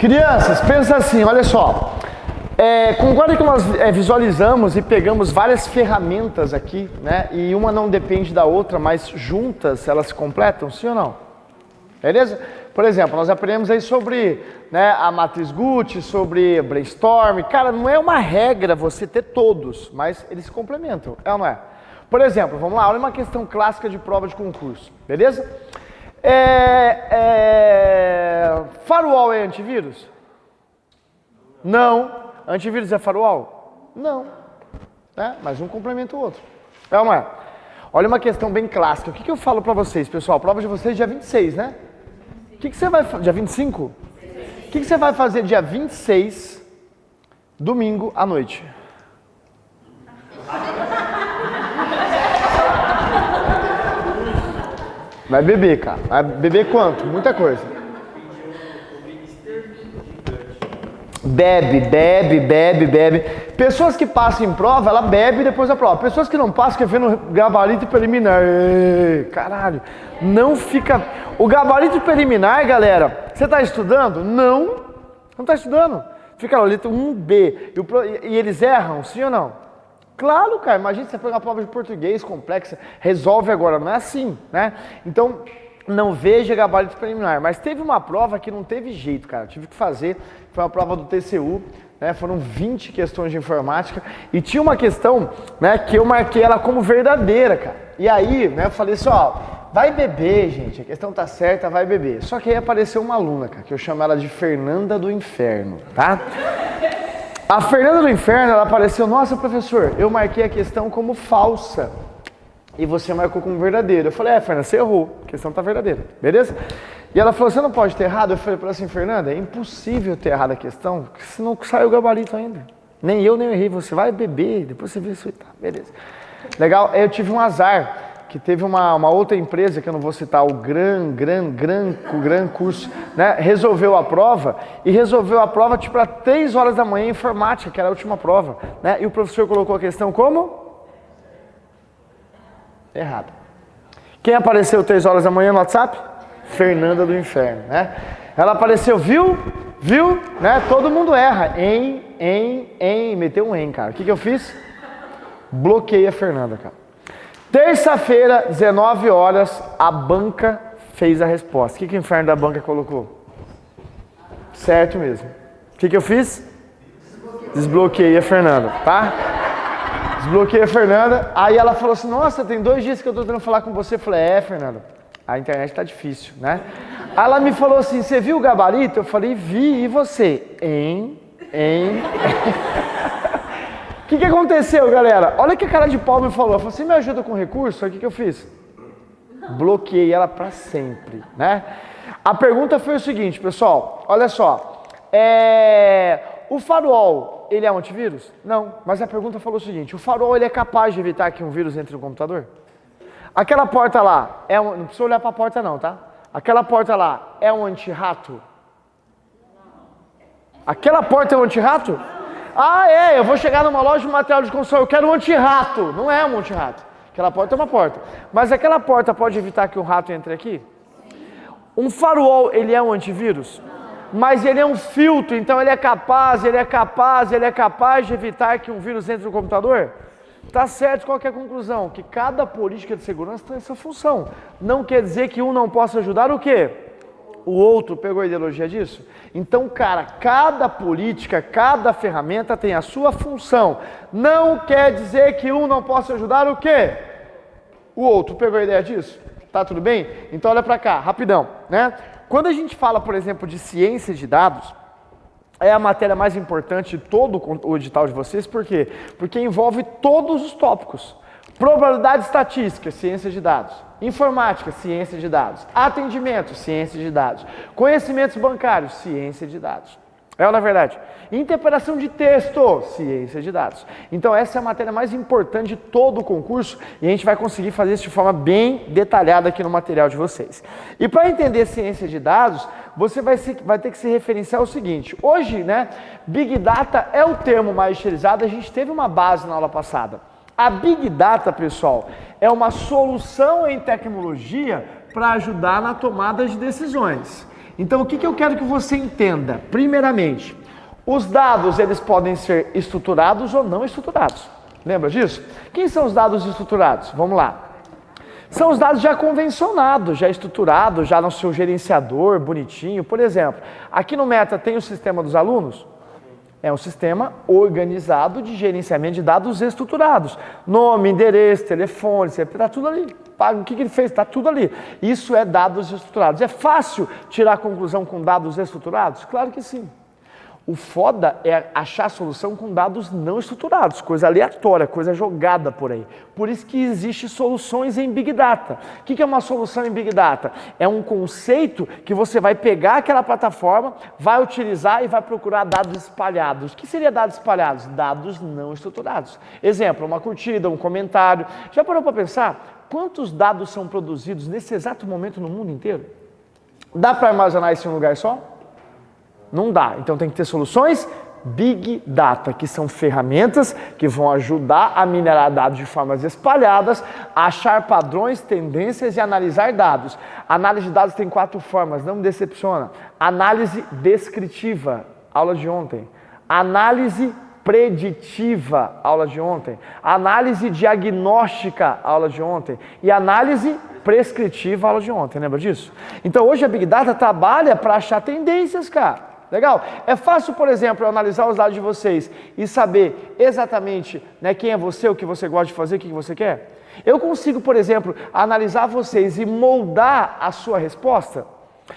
Crianças, pensa assim, olha só. Concorda que nós visualizamos e pegamos várias ferramentas aqui, né? E uma não depende da outra, mas juntas elas se completam, sim ou não? Beleza? Por exemplo, nós aprendemos aí sobre, né, a matriz Gucci, sobre brainstorm. Cara, não é uma regra você ter todos, mas eles se complementam, é ou não é? Por exemplo, vamos lá, olha uma questão clássica de prova de concurso, beleza? Firewall é antivírus? Não. Antivírus é firewall? Não. Mas um complementa o outro. É ou não é? Olha uma questão bem clássica. O que eu falo pra vocês, pessoal? A prova de vocês é dia 26, né? O que você vai fazer? Dia 25? O que você vai fazer dia 26, domingo à noite? Vai beber, cara. Vai beber quanto? Muita coisa. Bebe. Pessoas que passam em prova, ela bebe depois da prova. Pessoas que não passam, quer ver no gabarito preliminar. Caralho, não fica... O gabarito preliminar, galera, você tá estudando? Não tá estudando. Fica lá, letra 1B. E eles erram, sim ou não? Claro, cara, imagina você pegar uma prova de português complexa, resolve agora, não é assim, né? Então... Não veja gabarito preliminar, mas teve uma prova que não teve jeito, cara, eu tive que fazer, foi uma prova do TCU, né, foram 20 questões de informática e tinha uma questão, né, que eu marquei ela como verdadeira, cara, e aí, né, eu falei assim, ó, vai beber, gente, a questão tá certa, vai beber, só que aí apareceu uma aluna, cara, que eu chamo ela de Fernanda do Inferno, tá? A Fernanda do Inferno, ela apareceu, nossa, professor, eu marquei a questão como falsa. E você marcou como verdadeiro. Eu falei, Fernanda, você errou, a questão tá verdadeira, beleza? E ela falou, você não pode ter errado? Eu falei pra ela assim, Fernanda, é impossível ter errado a questão, porque senão saiu o gabarito ainda. Nem eu errei, você vai beber, depois você vê se tá, beleza. Legal, eu tive um azar, que teve uma outra empresa, que eu não vou citar, o Gran Curso, né? Resolveu a prova tipo às 3 horas da manhã em informática, que era a última prova, né? E o professor colocou a questão como? Errado. Quem apareceu 3 horas da manhã no WhatsApp? Fernanda do Inferno, né? Ela apareceu, viu, né? Todo mundo erra. Meteu um cara. O que eu fiz? Bloqueei a Fernanda, cara. Terça-feira, 19 horas, a banca fez a resposta. O que o Inferno da banca colocou? Certo mesmo. O que eu fiz? Desbloqueei a Fernanda, tá? Desbloqueei a Fernanda, aí ela falou assim, nossa, tem 2 dias que eu tô tentando falar com você. Eu falei, Fernanda, a internet tá difícil, né? Aí ela me falou assim, você viu o gabarito? Eu falei, vi, e você? O que aconteceu, galera? Olha que a cara de pau me falou, você me ajuda com recurso? Aí o que eu fiz? Bloqueei ela pra sempre, né? A pergunta foi o seguinte, pessoal, olha só, o firewall, ele é um antivírus? Não, mas a pergunta falou o seguinte, o firewall ele é capaz de evitar que um vírus entre no computador? Aquela porta lá, não precisa olhar para a porta não, tá? Aquela porta lá é um anti-rato? Aquela porta é um anti-rato? Eu vou chegar numa loja de material de construção, eu quero um anti-rato. Não é um anti-rato, aquela porta é uma porta. Mas aquela porta pode evitar que um rato entre aqui? Um firewall, ele é um antivírus? Mas ele é um filtro, então ele é capaz de evitar que um vírus entre no computador? Tá certo, qual que é a conclusão? Que cada política de segurança tem essa função. Não quer dizer que um não possa ajudar o quê? O outro pegou a ideologia disso? Então, cara, cada política, cada ferramenta tem a sua função. Não quer dizer que um não possa ajudar o quê? O outro pegou a ideia disso? Tá tudo bem? Então olha pra cá, rapidão, né? Quando a gente fala, por exemplo, de ciência de dados, é a matéria mais importante de todo o edital de vocês, por quê? Porque envolve todos os tópicos. Probabilidade estatística, ciência de dados. Informática, ciência de dados. Atendimento, ciência de dados. Conhecimentos bancários, ciência de dados. É ou não é verdade? Interpretação de texto, ciência de dados. Então essa é a matéria mais importante de todo o concurso e a gente vai conseguir fazer isso de forma bem detalhada aqui no material de vocês. E para entender ciência de dados, você vai ter que se referenciar ao seguinte. Hoje, né, Big Data é o termo mais utilizado, a gente teve uma base na aula passada. A Big Data, pessoal, é uma solução em tecnologia para ajudar na tomada de decisões. Então, o que eu quero que você entenda? Primeiramente, os dados, eles podem ser estruturados ou não estruturados. Lembra disso? Quem são os dados estruturados? Vamos lá. São os dados já convencionados, já estruturados, já no seu gerenciador, bonitinho. Por exemplo, aqui no Meta tem o sistema dos alunos? É um sistema organizado de gerenciamento de dados estruturados. Nome, endereço, telefone, está tudo ali. O que ele fez? Está tudo ali. Isso é dados estruturados. É fácil tirar a conclusão com dados estruturados? Claro que sim. O foda é achar solução com dados não estruturados, coisa aleatória, coisa jogada por aí. Por isso que existe soluções em Big Data. O que é uma solução em Big Data? É um conceito que você vai pegar aquela plataforma, vai utilizar e vai procurar dados espalhados. O que seria dados espalhados? Dados não estruturados. Exemplo, uma curtida, um comentário. Já parou para pensar quantos dados são produzidos nesse exato momento no mundo inteiro? Dá para armazenar isso em um lugar só? Não dá. Então tem que ter soluções Big Data, que são ferramentas que vão ajudar a minerar dados de formas espalhadas, achar padrões, tendências e analisar dados. Análise de dados tem 4 formas, não me decepciona. Análise descritiva, aula de ontem. Análise preditiva, aula de ontem. Análise diagnóstica, aula de ontem. E análise prescritiva, aula de ontem. Lembra disso? Então hoje a Big Data trabalha para achar tendências, cara. Legal? É fácil, por exemplo, eu analisar os dados de vocês e saber exatamente, né, quem é você, o que você gosta de fazer, o que você quer? Eu consigo, por exemplo, analisar vocês e moldar a sua resposta?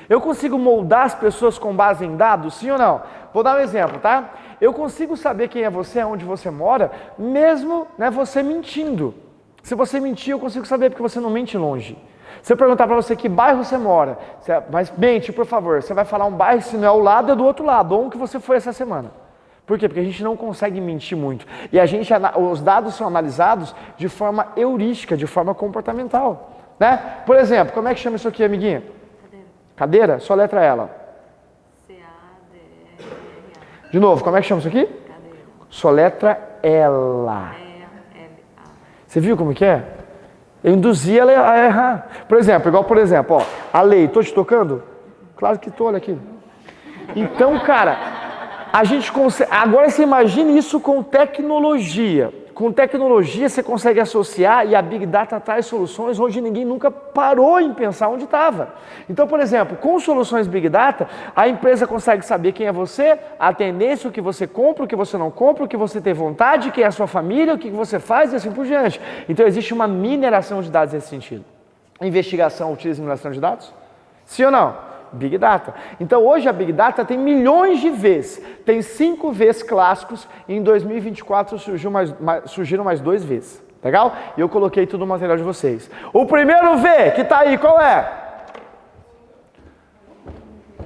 Eu consigo moldar as pessoas com base em dados, sim ou não? Vou dar um exemplo, tá? Eu consigo saber quem é você, onde você mora, mesmo, né, você mentindo. Se você mentir, eu consigo saber porque você não mente longe. Se eu perguntar para você que bairro você mora, mas mente, por favor, você vai falar um bairro, se não é ao lado, é do outro lado, ou um que você foi essa semana. Por quê? Porque a gente não consegue mentir muito. E os dados são analisados de forma heurística, de forma comportamental. Né? Por exemplo, como é que chama isso aqui, amiguinha? Cadeira. Cadeira? Só letra ela. C-A-D-R-A. De novo, como é que chama isso aqui? Cadeira. Só letra ela. E-L-A. Você viu como que é? Eu induzi ela a errar. Por exemplo, ó, a lei, estou te tocando? Claro que estou, olha aqui. Então, cara, a gente consegue. Agora você imagine isso com tecnologia. Com tecnologia você consegue associar e a Big Data traz soluções onde ninguém nunca parou em pensar onde estava. Então, por exemplo, com soluções Big Data, a empresa consegue saber quem é você, a tendência, o que você compra, o que você não compra, o que você tem vontade, quem é a sua família, o que você faz e assim por diante. Então, existe uma mineração de dados nesse sentido. Investigação utiliza mineração de dados? Sim ou não? Big Data. Então hoje a Big Data tem milhões de Vs, tem 5 Vs clássicos e em 2024 surgiram mais 2 Vs, legal? E eu coloquei tudo no material de vocês. O primeiro V que está aí, qual é?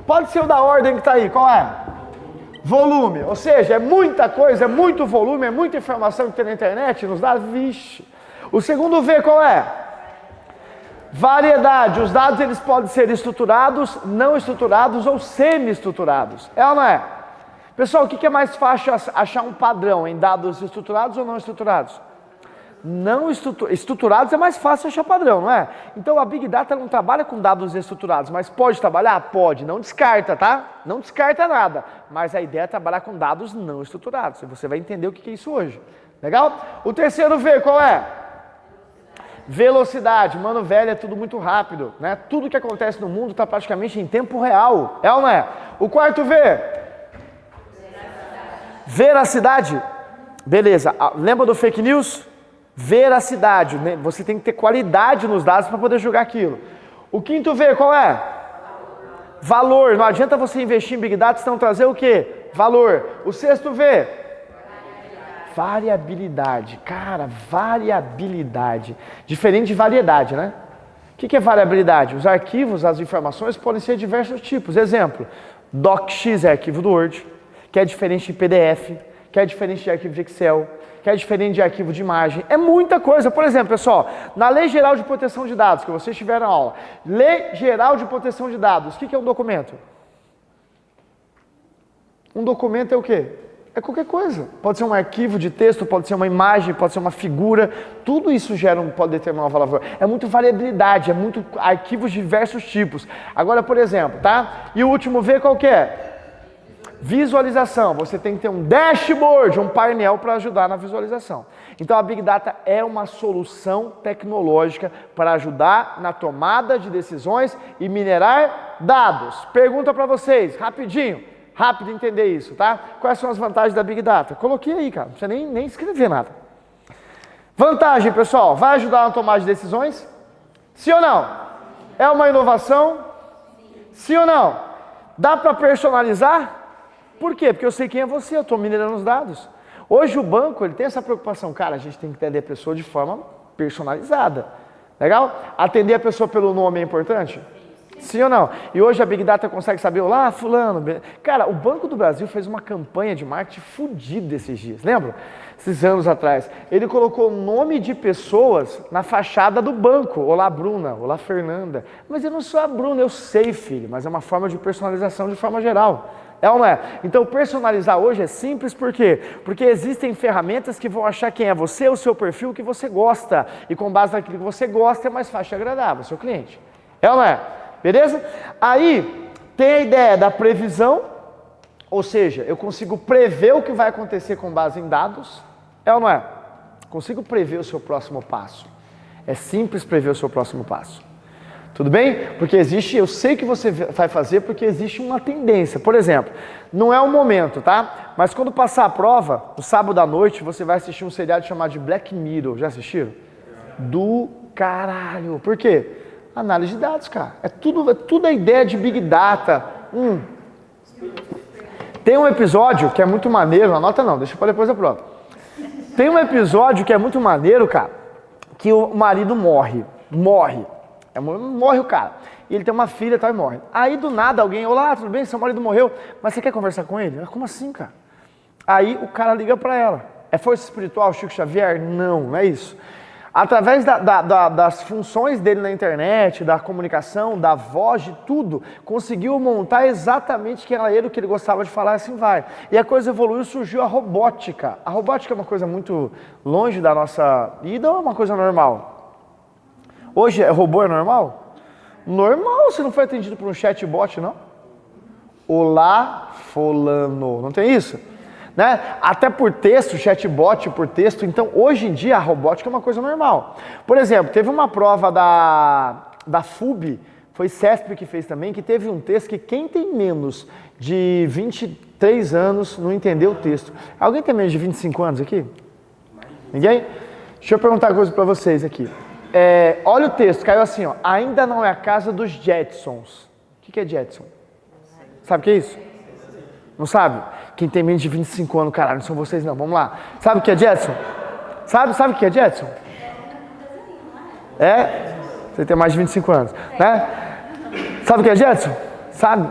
Pode ser o da ordem que está aí, qual é? Volume, ou seja, é muita coisa, é muito volume, é muita informação que tem na internet, nos dados, vixe. O segundo V qual é? Variedade, os dados eles podem ser estruturados, não estruturados ou semi-estruturados. É ou não é? Pessoal, o que é mais fácil achar um padrão em dados estruturados ou não estruturados? Não estruturados é mais fácil achar padrão, não é? Então a Big Data não trabalha com dados estruturados, mas pode trabalhar? Pode, não descarta, tá? Não descarta nada, mas a ideia é trabalhar com dados não estruturados. E você vai entender o que é isso hoje. Legal? O terceiro V, qual é? Velocidade, mano, velho, é tudo muito rápido, né? Tudo que acontece no mundo está praticamente em tempo real, é ou não é? O quarto V? Veracidade. Beleza, lembra do fake news? Veracidade, né? Você tem que ter qualidade nos dados para poder julgar aquilo. O quinto V, qual é? Valor, não adianta você investir em Big Data se não trazer o quê? Valor. O sexto V? Variabilidade, cara, variabilidade, diferente de variedade, né? O que é variabilidade? Os arquivos, as informações podem ser de diversos tipos. Exemplo, docx é arquivo do Word, que é diferente de PDF, que é diferente de arquivo de Excel, que é diferente de arquivo de imagem. É muita coisa. Por exemplo, pessoal, na Lei Geral de Proteção de Dados, que vocês tiveram aula, Lei Geral de Proteção de Dados, o que é um documento? Um documento é o quê? É qualquer coisa. Pode ser um arquivo de texto, pode ser uma imagem, pode ser uma figura. Tudo isso pode determinar uma valor. É muito variabilidade, é muito arquivos de diversos tipos. Agora, por exemplo, tá? E o último V qual que é? Visualização. Você tem que ter um dashboard, um painel para ajudar na visualização. Então a Big Data é uma solução tecnológica para ajudar na tomada de decisões e minerar dados. Pergunta para vocês, rapidinho, rápido entender isso, tá? Quais são as vantagens da Big Data? Coloquei aí, cara, não precisa nem escrever nada. Vantagem, pessoal, vai ajudar na tomada de decisões? Sim ou não? É uma inovação? Sim ou não? Dá para personalizar? Por quê? Porque eu sei quem é você, eu estou minerando os dados. Hoje o banco ele tem essa preocupação, cara, a gente tem que atender a pessoa de forma personalizada. Legal? Atender a pessoa pelo nome é importante? Sim ou não? E hoje a Big Data consegue saber, olá, fulano. Cara, o Banco do Brasil fez uma campanha de marketing fodida esses dias, lembra? Esses anos atrás. Ele colocou o nome de pessoas na fachada do banco. Olá, Bruna. Olá, Fernanda. Mas eu não sou a Bruna, eu sei, filho. Mas é uma forma de personalização de forma geral. É ou não é? Então, personalizar hoje é simples, por quê? Porque existem ferramentas que vão achar quem é você, o seu perfil, o que você gosta. E com base naquilo que você gosta, é mais fácil de agradar o seu cliente. É ou não é? Beleza? Aí, tem a ideia da previsão, ou seja, eu consigo prever o que vai acontecer com base em dados. É ou não é? Consigo prever o seu próximo passo. É simples prever o seu próximo passo. Tudo bem? Porque eu sei que você vai fazer porque existe uma tendência. Por exemplo, não é o momento, tá? Mas quando passar a prova, no sábado à noite, você vai assistir um seriado chamado de Black Mirror. Já assistiram? Do caralho. Por quê? Análise de dados, cara. É tudo a ideia de Big Data. Tem um episódio que é muito maneiro, não anota não, deixa para depois da prova. Tem um episódio que é muito maneiro, cara, que o marido morre. Morre o cara. E ele tem uma filha e tal e morre. Aí do nada alguém, olá, tudo bem? Seu marido morreu, mas você quer conversar com ele? Como assim, cara? Aí o cara liga pra ela. É força espiritual, Chico Xavier? Não é isso. Através das funções dele na internet, da comunicação, da voz, de tudo, conseguiu montar exatamente quem era ele, o que ele gostava de falar, assim vai. E a coisa evoluiu, surgiu a robótica. A robótica é uma coisa muito longe da nossa vida ou é uma coisa normal? Hoje, robô é normal? Normal, você não foi atendido por um chatbot, não? Olá, fulano. Não tem isso? Né? Até por texto, chatbot por texto. Então, hoje em dia, a robótica é uma coisa normal. Por exemplo, teve uma prova da FUB, foi CESP que fez também, que teve um texto que quem tem menos de 23 anos não entendeu o texto. Alguém tem menos de 25 anos aqui? Ninguém? Deixa eu perguntar uma coisa para vocês aqui. Olha o texto, caiu assim, ó. Ainda não é a casa dos Jetsons. O que é Jetson? Sabe o que é isso? Não sabe? Quem tem menos de 25 anos, caralho, não são vocês não, vamos lá. Sabe o que é Jetson? Sabe o que é Jetson? É? Você tem mais de 25 anos, né? Sabe o que é Jetson? Sabe?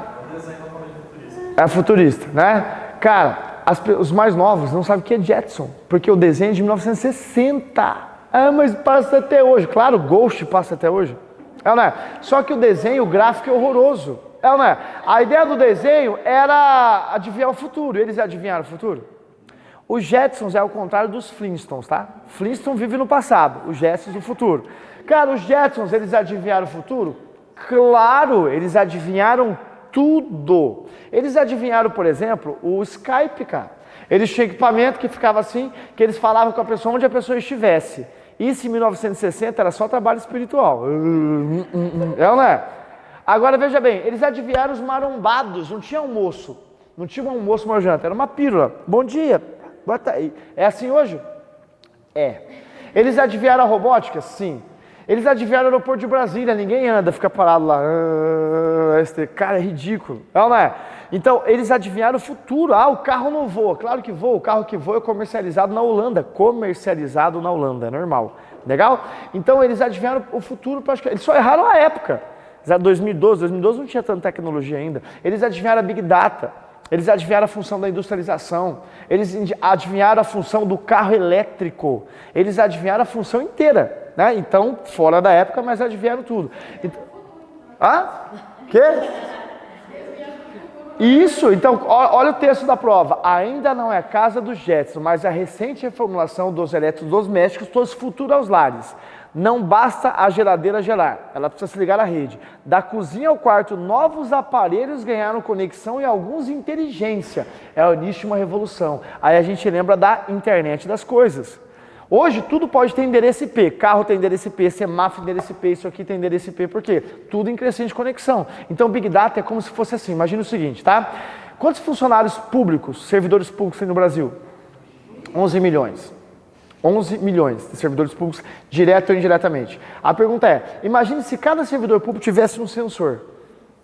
É futurista, né? Cara, os mais novos não sabem o que é Jetson, porque o desenho é de 1960. Ah, mas passa até hoje. Claro, o Ghost passa até hoje. É ou não é? Só que o desenho, o gráfico é horroroso. É ou não é? A ideia do desenho era adivinhar o futuro. Eles adivinharam o futuro? Os Jetsons é o contrário dos Flintstones, tá? Flintstone vive no passado, os Jetsons no futuro. Cara, os Jetsons, eles adivinharam o futuro? Claro, eles adivinharam tudo. Eles adivinharam, por exemplo, o Skype, cara. Eles tinham equipamento que ficava assim, que eles falavam com a pessoa onde a pessoa estivesse. Isso em 1960 era só trabalho espiritual. É ou não é? Agora veja bem, eles adivinharam os marombados, não tinha almoço. Não tinha um almoço, uma janta, era uma pílula. Bom dia, bota aí. É assim hoje? É. Eles adivinharam a robótica? Sim. Eles adivinharam o aeroporto de Brasília, ninguém anda, fica parado lá. Cara, é ridículo. É ou não é? Então, eles adivinharam o futuro. Ah, o carro não voa. Claro que voa. O carro que voa é comercializado na Holanda. Comercializado na Holanda, é normal. Legal? Então, eles adivinharam o futuro. Eles só erraram a época. 2012 não tinha tanta tecnologia ainda. Eles adivinharam a Big Data. Eles adivinharam a função da industrialização. Eles adivinharam a função do carro elétrico. Eles adivinharam a função inteira. Né? Então, fora da época, mas adivinharam tudo. Então, quê? Isso, então, olha o texto da prova. Ainda não é casa dos Jetson, mas a recente reformulação dos eletrodomésticos trouxe futuro aos lares. Não basta a geladeira gelar, ela precisa se ligar à rede. Da cozinha ao quarto, novos aparelhos ganharam conexão e alguns inteligência. É o início de uma revolução. Aí a gente lembra da internet das coisas. Hoje tudo pode ter endereço IP, carro tem endereço IP, semáforo tem endereço IP, isso aqui tem endereço IP, por quê? Tudo em crescente conexão. Então Big Data é como se fosse assim, imagina o seguinte, tá? Quantos funcionários públicos, servidores públicos tem no Brasil? 11 milhões. 11 milhões de servidores públicos, direto ou indiretamente. A pergunta é, imagine se cada servidor público tivesse um sensor.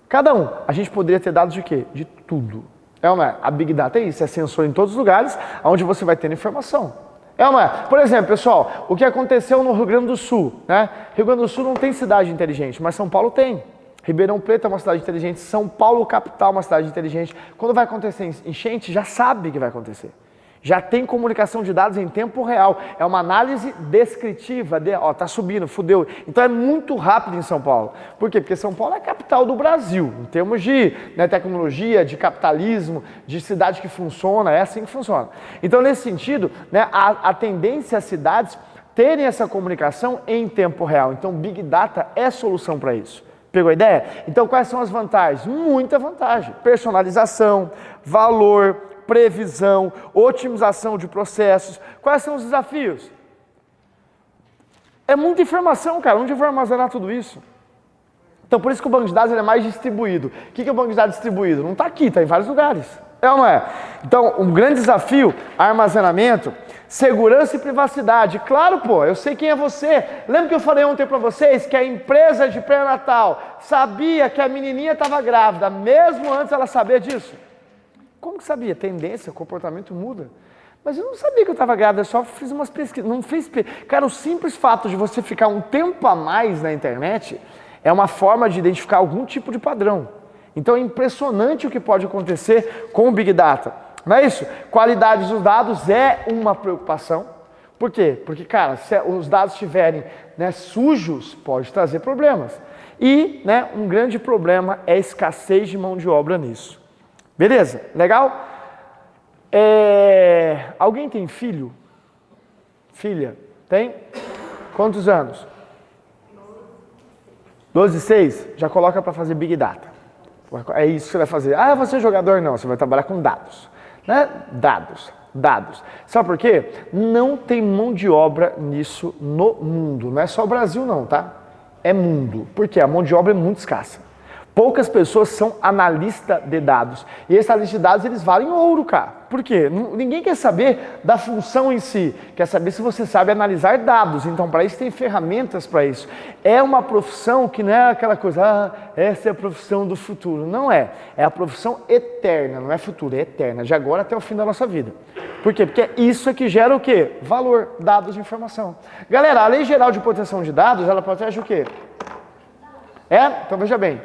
Cada um, a gente poderia ter dados de quê? De tudo. É uma, a Big Data é isso, é sensor em todos os lugares, onde você vai ter informação. É uma, por exemplo, pessoal, o que aconteceu no Rio Grande do Sul, né? Rio Grande do Sul não tem cidade inteligente, mas São Paulo tem. Ribeirão Preto é uma cidade inteligente, São Paulo capital é uma cidade inteligente. Quando vai acontecer enchente, já sabe que vai acontecer. Já tem comunicação de dados em tempo real. É uma análise descritiva. Tá subindo, fudeu. Então é muito rápido em São Paulo. Por quê? Porque São Paulo é a capital do Brasil. Em termos de tecnologia, de capitalismo, de cidade que funciona, é assim que funciona. Então nesse sentido, a tendência é as cidades terem essa comunicação em tempo real. Então Big Data é solução para isso. Pegou a ideia? Então quais são as vantagens? Muita vantagem. Personalização, valor, previsão, otimização de processos. Quais são os desafios? É muita informação, cara. Onde eu vou armazenar tudo isso? Então, por isso que o banco de dados é mais distribuído. O que é o banco de dados distribuído? Não está aqui, está em vários lugares. É ou não é? Então, um grande desafio, armazenamento, segurança e privacidade. Claro, pô, eu sei quem é você. Lembra que eu falei ontem para vocês que a empresa de pré-natal sabia que a menininha estava grávida, mesmo antes ela saber disso? Como que sabia? Tendência, comportamento muda. Mas eu não sabia que eu estava grávida, eu só fiz umas pesquisas. Não fiz. Cara, o simples fato de você ficar um tempo a mais na internet é uma forma de identificar algum tipo de padrão. Então é impressionante o que pode acontecer com o Big Data. Não é isso? Qualidade dos dados é uma preocupação. Por quê? Porque, cara, se os dados estiverem sujos, pode trazer problemas. E um grande problema é a escassez de mão de obra nisso. Beleza? Legal? Alguém tem filho? Filha? Tem? Quantos anos? 12 e 6? Já coloca para fazer Big Data. É isso que você vai fazer. Ah, você é jogador? Não, você vai trabalhar com dados. Dados. Sabe por quê? Não tem mão de obra nisso no mundo. Não é só o Brasil não, tá? É mundo. Por quê? A mão de obra é muito escassa. Poucas pessoas são analista de dados. E esses analistas de dados, eles valem ouro, cara. Por quê? Ninguém quer saber da função em si. Quer saber se você sabe analisar dados. Então, para isso, tem ferramentas para isso. É uma profissão que não é aquela coisa, essa é a profissão do futuro. Não é. É a profissão eterna, não é futuro, é eterna. De agora até o fim da nossa vida. Por quê? Porque isso é que gera o quê? Valor, dados de informação. Galera, a Lei Geral de Proteção de Dados, ela protege o quê? Então, veja bem.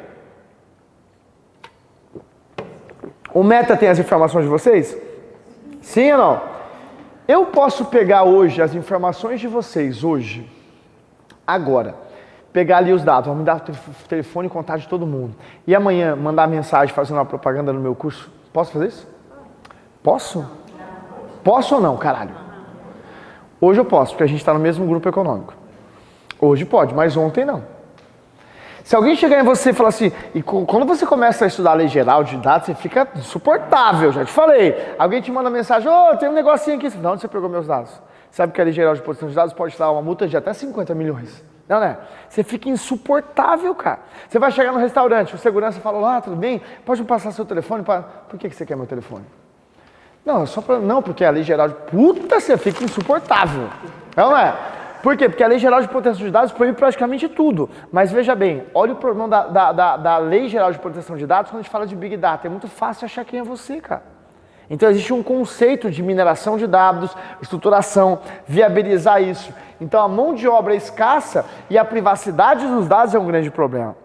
O Meta tem as informações de vocês? Sim ou não? Eu posso pegar hoje as informações de vocês, agora, pegar ali os dados, vou me dar o telefone e contato de todo mundo, e amanhã mandar mensagem fazendo uma propaganda no meu curso. Posso fazer isso? Posso? Posso ou não, caralho? Hoje eu posso, porque a gente está no mesmo grupo econômico. Hoje pode, mas ontem não. Se alguém chegar em você e falar assim, e quando você começa a estudar a lei geral de dados, você fica insuportável, já te falei. Alguém te manda mensagem, tem um negocinho aqui. De onde você pegou meus dados? Sabe que a lei geral de proteção de dados pode te dar uma multa de até 50 milhões. Não, né? Você fica insuportável, cara. Você vai chegar no restaurante, o segurança fala, tudo bem? Pode me passar seu telefone? Por que você quer meu telefone? Não, porque a lei geral de... Puta, você fica insuportável. Não é? Por quê? Porque a Lei Geral de Proteção de Dados proíbe praticamente tudo. Mas veja bem, olha o problema da Lei Geral de Proteção de Dados quando a gente fala de Big Data. É muito fácil achar quem é você, cara. Então existe um conceito de mineração de dados, estruturação, viabilizar isso. Então a mão de obra é escassa e a privacidade dos dados é um grande problema.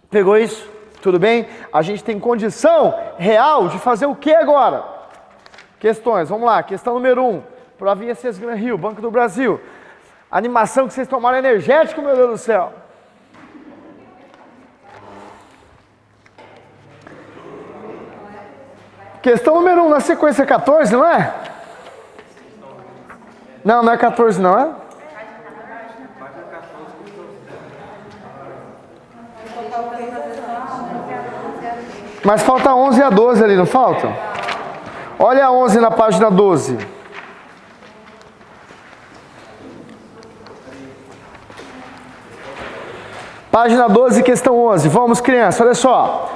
Pegou isso? Tudo bem? A gente tem condição real de fazer o que agora? Questões, vamos lá. Questão número 1. Provinha Cesar Gran Rio, Banco do Brasil. A animação que vocês tomaram energético, meu Deus do céu. Questão número 1, na sequência 14, não é? Não, não é 14 não, é? Mas falta 11 a 12 ali, não falta? Olha a 11 na página 12. Página 12, questão 11. Vamos, criança, olha só.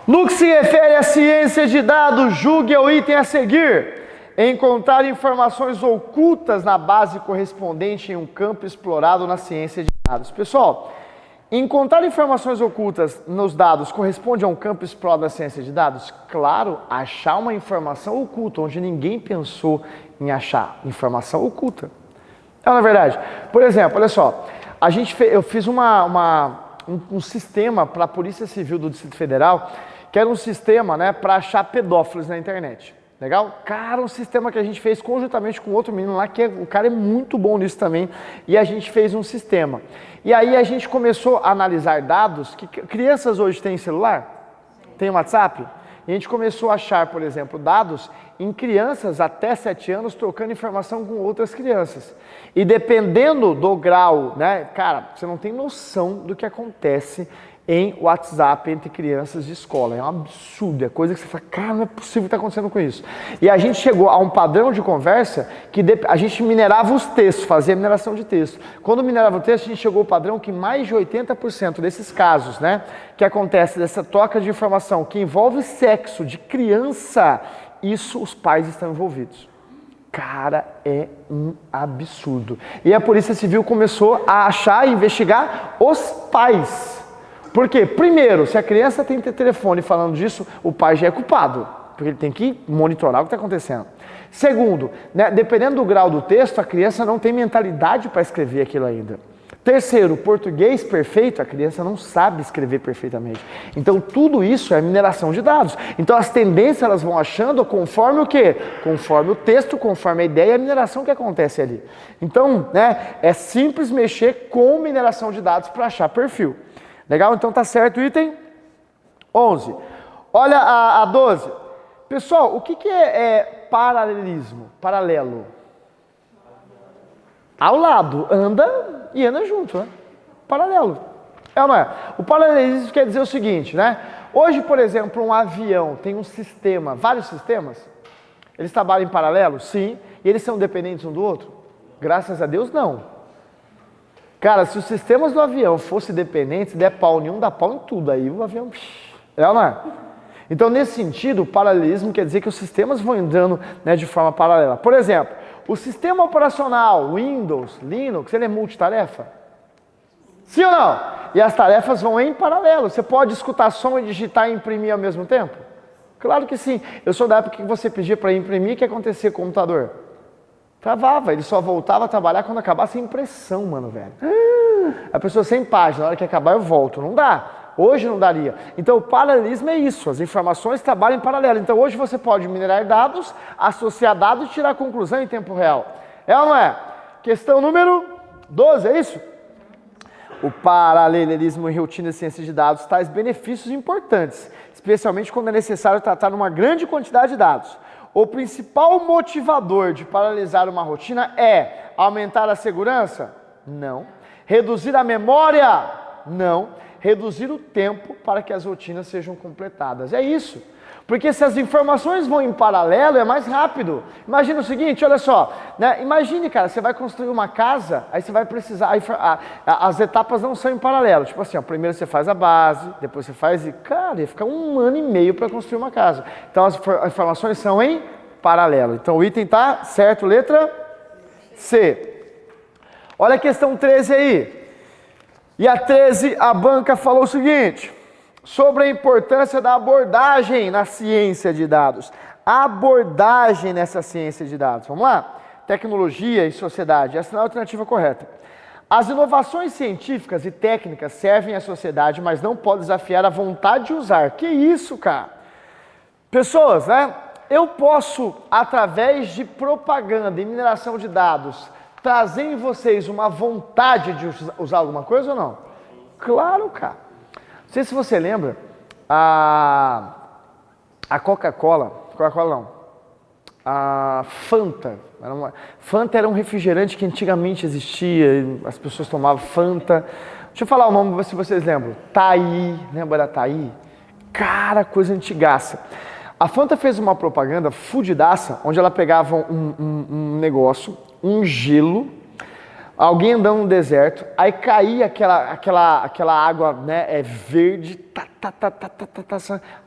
No que se refere à ciência de dados, julgue o item a seguir. Encontrar informações ocultas na base correspondente em um campo explorado na ciência de dados. Pessoal, encontrar informações ocultas nos dados corresponde a um campo explorado na ciência de dados? Claro, achar uma informação oculta, onde ninguém pensou em achar informação oculta. É na verdade. Por exemplo, olha só, eu fiz um sistema para a Polícia Civil do Distrito Federal, que era um sistema, né, para achar pedófilos na internet. Legal? Cara, um sistema que a gente fez conjuntamente com outro menino lá, o cara é muito bom nisso também, e a gente fez um sistema. E aí a gente começou a analisar dados, que crianças hoje têm celular? Tem WhatsApp? E a gente começou a achar, por exemplo, dados em crianças até 7 anos trocando informação com outras crianças. E dependendo do grau, né, cara, você não tem noção do que acontece em WhatsApp entre crianças de escola. É um absurdo, é coisa que você fala, cara, não é possível o que está acontecendo com isso. E a gente chegou a um padrão de conversa que a gente minerava os textos, fazia mineração de texto. Quando minerava o texto, a gente chegou ao padrão que mais de 80% desses casos, né, que acontece dessa troca de informação que envolve sexo de criança, isso os pais estão envolvidos. Cara, é um absurdo. E a Polícia Civil começou a achar e investigar os pais. Por quê? Primeiro, se a criança tem telefone falando disso, o pai já é culpado, porque ele tem que monitorar o que está acontecendo. Segundo, né, dependendo do grau do texto, a criança não tem mentalidade para escrever aquilo ainda. Terceiro, português perfeito, a criança não sabe escrever perfeitamente. Então, tudo isso é mineração de dados. Então, as tendências elas vão achando conforme o quê? Conforme o texto, conforme a ideia e a mineração que acontece ali. Então, né, é simples mexer com mineração de dados para achar perfil. Legal? Então tá certo, item 11. Olha a 12. Pessoal, o que é paralelismo? Paralelo. Ao lado, anda e anda junto, né? Paralelo. É ou não é? O paralelismo quer dizer o seguinte, né? Hoje, por exemplo, um avião tem um sistema, vários sistemas. Eles trabalham em paralelo? Sim. E eles são dependentes um do outro? Graças a Deus, não. Cara, se os sistemas do avião fossem dependentes, der pau em um, dá pau em tudo. Aí o avião... É ou não é? Então, nesse sentido, o paralelismo quer dizer que os sistemas vão andando, né, de forma paralela. Por exemplo, o sistema operacional, Windows, Linux, ele é multitarefa? Sim ou não? E as tarefas vão em paralelo. Você pode escutar som e digitar e imprimir ao mesmo tempo? Claro que sim. Eu sou da época que você pedia para imprimir, o que acontecia com o computador? Travava, ele só voltava a trabalhar quando acabasse a impressão, mano, velho. A pessoa sem página, na hora que acabar eu volto. Não dá. Hoje não daria. Então o paralelismo é isso, as informações trabalham em paralelo. Então hoje você pode minerar dados, associar dados e tirar conclusão em tempo real. É ou não é? Questão número 12, é isso? O paralelismo em rotina de ciência de dados traz benefícios importantes, especialmente quando é necessário tratar uma grande quantidade de dados. O principal motivador de paralisar uma rotina é aumentar a segurança? Não. Reduzir a memória? Não. Reduzir o tempo para que as rotinas sejam completadas. É isso. Porque se as informações vão em paralelo, é mais rápido. Imagina o seguinte, olha só, né? Imagine, cara, você vai construir uma casa, aí você vai precisar, as etapas não são em paralelo. Tipo assim, ó, primeiro você faz a base, depois você faz e, cara, ia ficar 1 ano e meio para construir uma casa. Então as informações são em paralelo. Então o item tá certo, letra C. Olha a questão 13 aí. E a 13, a banca falou o seguinte... sobre a importância da abordagem na ciência de dados. A abordagem nessa ciência de dados. Vamos lá? Tecnologia e sociedade. Essa é a alternativa correta. As inovações científicas e técnicas servem à sociedade, mas não podem desafiar a vontade de usar. Que isso, cara? Pessoas, né? Eu posso, através de propaganda e mineração de dados, trazer em vocês uma vontade de usar alguma coisa ou não? Claro, cara. Não sei se você lembra, a Coca-Cola, Coca-Cola não. A Fanta. Fanta era um refrigerante que antigamente existia, as pessoas tomavam Fanta. Deixa eu falar o nome, se vocês lembram. Taí, lembra da Taí? Cara, coisa antigaça. A Fanta fez uma propaganda fudidaça, onde ela pegava um negócio, um gelo, alguém andando no deserto, aí caía aquela água, né, verde,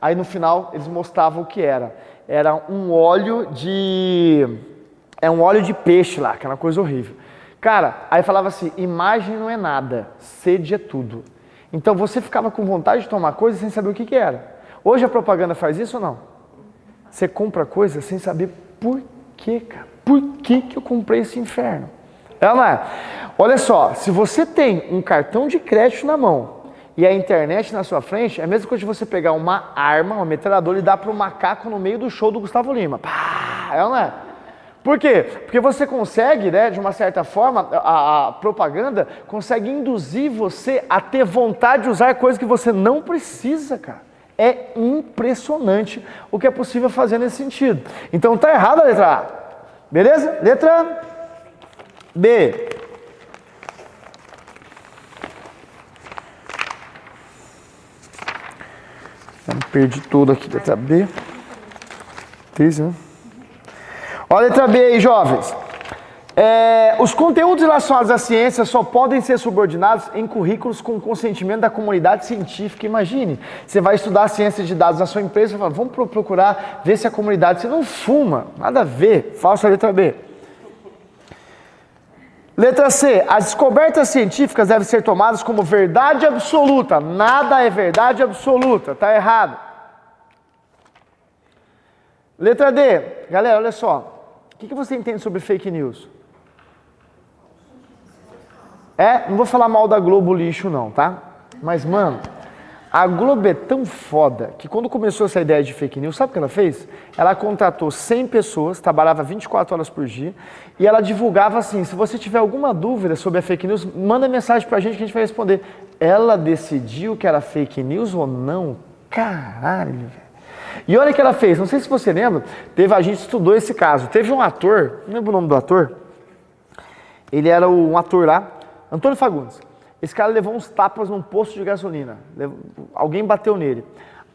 aí no final eles mostravam o que era. Era um óleo de peixe lá, aquela coisa horrível. Cara, aí falava assim, imagem não é nada, sede é tudo. Então você ficava com vontade de tomar coisa sem saber o que era. Hoje a propaganda faz isso ou não? Você compra coisa sem saber por quê, cara. Por que eu comprei esse inferno? Ela, olha só, se você tem um cartão de crédito na mão e a internet na sua frente, é a mesma coisa de você pegar uma arma, uma metralhadora e dar para um macaco no meio do show do Gustavo Lima. Pá, não é? Por quê? Porque você consegue, né, de uma certa forma, a propaganda consegue induzir você a ter vontade de usar coisas que você não precisa, cara. É impressionante o que é possível fazer nesse sentido. Então tá errado a letra A. Beleza? Letra B. Perdi tudo aqui, letra B. 13, né? Olha a letra B aí, jovens. Os conteúdos relacionados à ciência só podem ser subordinados em currículos com consentimento da comunidade científica. Imagine, você vai estudar a ciência de dados na sua empresa e fala, vamos procurar ver se a comunidade... Você não fuma, nada a ver. Falsa letra B. Letra C. As descobertas científicas devem ser tomadas como verdade absoluta. Nada é verdade absoluta. Está errado. Letra D. Galera, olha só. O que você entende sobre fake news? Não vou falar mal da Globo lixo não, tá? Mas, mano, a Globo é tão foda que quando começou essa ideia de fake news, sabe o que ela fez? Ela contratou 100 pessoas, trabalhava 24 horas por dia, e ela divulgava assim, se você tiver alguma dúvida sobre a fake news, manda mensagem pra gente que a gente vai responder. Ela decidiu que era fake news ou não? Caralho, velho. E olha o que ela fez, não sei se você lembra, a gente estudou esse caso. Teve um ator, não lembro o nome do ator, ele era um ator lá, Antônio Fagundes. Esse cara levou uns tapas num posto de gasolina. Alguém bateu nele.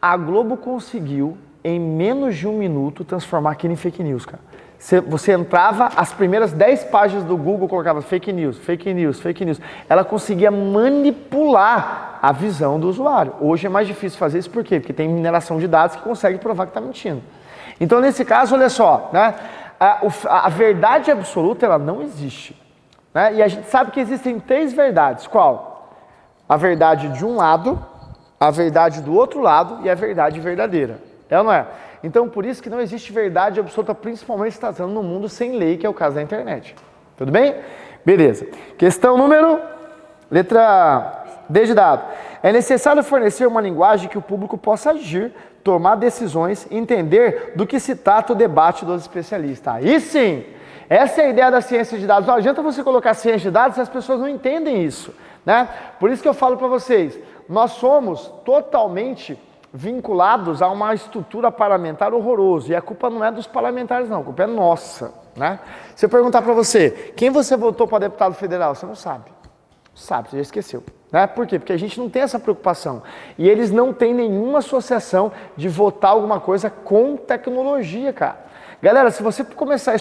A Globo conseguiu, em menos de 1 minuto, transformar aquilo em fake news, cara. Você entrava, as primeiras 10 páginas do Google colocava fake news, fake news, fake news. Ela conseguia manipular a visão do usuário. Hoje é mais difícil fazer isso, por quê? Porque tem mineração de dados que consegue provar que está mentindo. Então, nesse caso, olha só, né? A verdade absoluta, ela não existe. Né? E a gente sabe que existem 3 verdades. Qual? A verdade de um lado, a verdade do outro lado e a verdade verdadeira. É ou não é? Então, por isso que não existe verdade absoluta, principalmente se está tratando num mundo sem lei, que é o caso da internet. Tudo bem? Beleza. Questão número... Letra D de dado. É necessário fornecer uma linguagem que o público possa agir, tomar decisões e entender do que se trata o debate dos especialistas. Aí sim! Essa é a ideia da ciência de dados. Não adianta você colocar ciência de dados se as pessoas não entendem isso, né? Por isso que eu falo para vocês, nós somos totalmente vinculados a uma estrutura parlamentar horrorosa. E a culpa não é dos parlamentares, não. A culpa é nossa, né? Se eu perguntar para você, quem você votou para deputado federal? Você não sabe. Não sabe, você já esqueceu. Né? Por quê? Porque a gente não tem essa preocupação. E eles não têm nenhuma associação de votar alguma coisa com tecnologia, cara. Galera, se você começar